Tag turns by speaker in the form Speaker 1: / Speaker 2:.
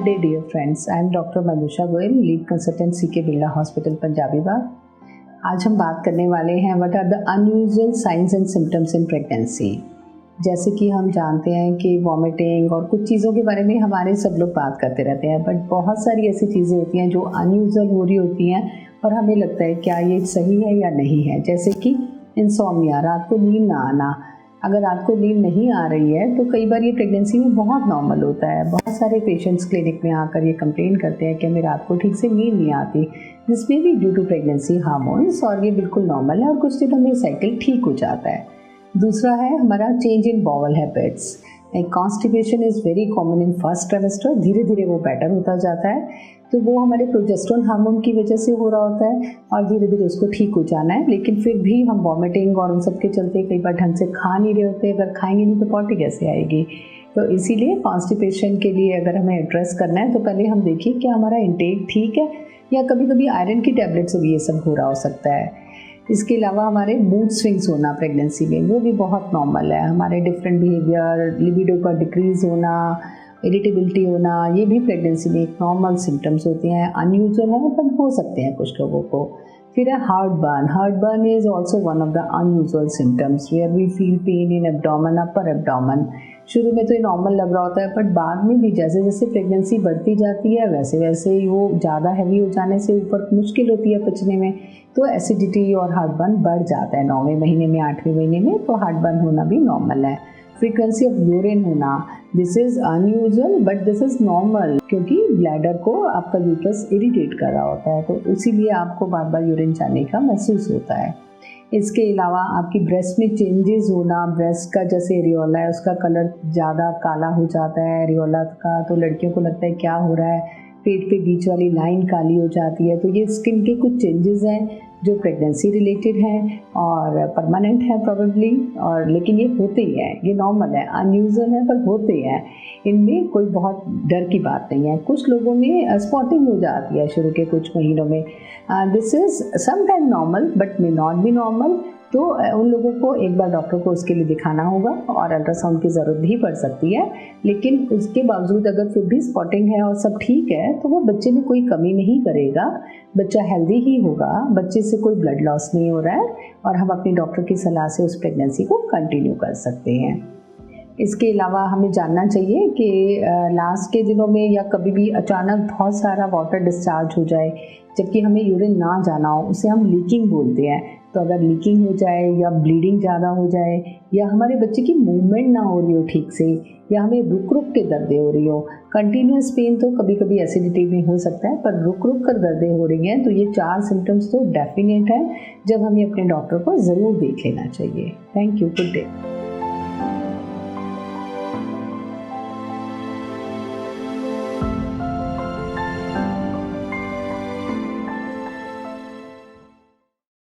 Speaker 1: Good day, dear friends. I am Dr. Manusha Goyal, lead consultant CK Birla hospital Punjabi Bagh. आज हम बात करने वाले हैं what are the unusual signs and symptoms in pregnancy. जैसे कि हम जानते हैं कि वॉमिटिंग और कुछ चीज़ों के बारे में हमारे सब लोग बात करते रहते हैं, बट बहुत सारी ऐसी चीज़ें होती हैं जो अनयूजुअल हो रही होती हैं और हमें लगता है क्या ये सही है या नहीं है। जैसे कि इंसोम्निया, रात को नींद ना आना। अगर रात को नींद नहीं आ रही है तो कई बार ये प्रेगनेंसी में बहुत नॉर्मल होता है। बहुत सारे पेशेंट्स क्लिनिक में आकर ये कंप्लेन करते हैं कि हमें रात को ठीक से नींद नहीं आती। This may be due to pregnancy hormones और ये बिल्कुल नॉर्मल है और कुछ दिनों में साइकिल ठीक हो जाता है। दूसरा है हमारा change in bowel habits. Constipation is very common in first trimester, धीरे धीरे वो बेटर होता जाता है। तो वो हमारे प्रोजेस्टेरोन हार्मोन की वजह से हो रहा होता है और धीरे धीरे उसको ठीक हो जाना है। लेकिन फिर भी हम वॉमिटिंग और उन सब के चलते कई बार ढंग से खा नहीं रहे होते। अगर खाएंगे नहीं तो पॉटी कैसे आएगी। तो इसीलिए कॉन्स्टिपेशन के लिए अगर हमें एड्रेस करना है तो पहले हम देखिए कि हमारा इंटेक ठीक है या कभी कभी आयरन की टैबलेट से भी ये सब हो रहा हो सकता है। इसके अलावा हमारे मूड स्विंग्स होना प्रेगनेंसी में वो भी बहुत नॉर्मल है। हमारे डिफरेंट बिहेवियर, लिबिडो का डिक्रीज़ होना, इरिटेबिलिटी होना, ये भी प्रेगनेंसी में एक नॉर्मल सिम्टम्स होते हैं। अनयूजुअल है बट हो सकते हैं कुछ लोगों को। फिर है heartburn. Heartburn is also one of the unusual symptoms where we feel pain in abdomen, upper abdomen. शुरू में तो ये नॉर्मल लग रहा होता है बट बाद में भी जैसे जैसे प्रेगनेंसी बढ़ती जाती है वैसे वैसे ही वो ज़्यादा हैवी हो जाने से ऊपर मुश्किल होती है पचने में, तो एसिडिटी और हार्ट बर्न बढ़ जाता है 9वें महीने में, 8वें महीने में। तो हार्ट बर्न होना भी नॉर्मल है। फ्रीक्वेंसी ऑफ यूरिन होना, this is unusual but this is normal, क्योंकि ब्लैडर को आपका यूट्रस इरिटेट कर रहा होता है तो इसीलिए आपको बार बार यूरिन जाने का महसूस होता है। इसके अलावा आपकी ब्रेस्ट में चेंजेस होना, ब्रेस्ट का जैसे एरियोला है उसका कलर ज़्यादा काला हो जाता है एरियोला का, तो लड़कियों को लगता है क्या हो रहा है, पेट पे बीच वाली लाइन काली हो जाती है। तो ये स्किन के कुछ चेंजेस हैं जो प्रेगनेंसी रिलेटेड हैं और परमानेंट है प्रॉबेबली, और लेकिन ये होते ही हैं, ये नॉर्मल है, अनयूजुअल है पर होते हैं। इनमें कोई बहुत डर की बात नहीं है। कुछ लोगों में स्पॉटिंग हो जाती है शुरू के कुछ महीनों में। This is some time normal but may not be normal. तो उन लोगों को एक बार डॉक्टर को उसके लिए दिखाना होगा और अल्ट्रासाउंड की ज़रूरत भी पड़ सकती है। लेकिन उसके बावजूद अगर फिर भी स्पॉटिंग है और सब ठीक है तो वो बच्चे में कोई कमी नहीं करेगा, बच्चा हेल्दी ही होगा, बच्चे से कोई ब्लड लॉस नहीं हो रहा है और हम अपने डॉक्टर की सलाह से उस प्रेगनेंसी को कंटिन्यू कर सकते हैं। इसके अलावा हमें जानना चाहिए कि लास्ट के दिनों में या कभी भी अचानक बहुत सारा वाटर डिस्चार्ज हो जाए जबकि हमें यूरिन ना जाना हो, उसे हम लीकिंग बोलते हैं। तो अगर लीकिंग हो जाए या ब्लीडिंग ज़्यादा हो जाए या हमारे बच्चे की मूवमेंट ना हो रही हो ठीक से या हमें रुक रुक के दर्दें हो रही हो, कंटिन्यूस पेन तो कभी कभी एसिडिटी में हो सकता है पर रुक रुक कर दर्दें हो रही हैं, तो ये 4 सिम्टम्स तो डेफिनेट है जब हमें अपने डॉक्टर को ज़रूर देख लेना चाहिए। Thank you, good day.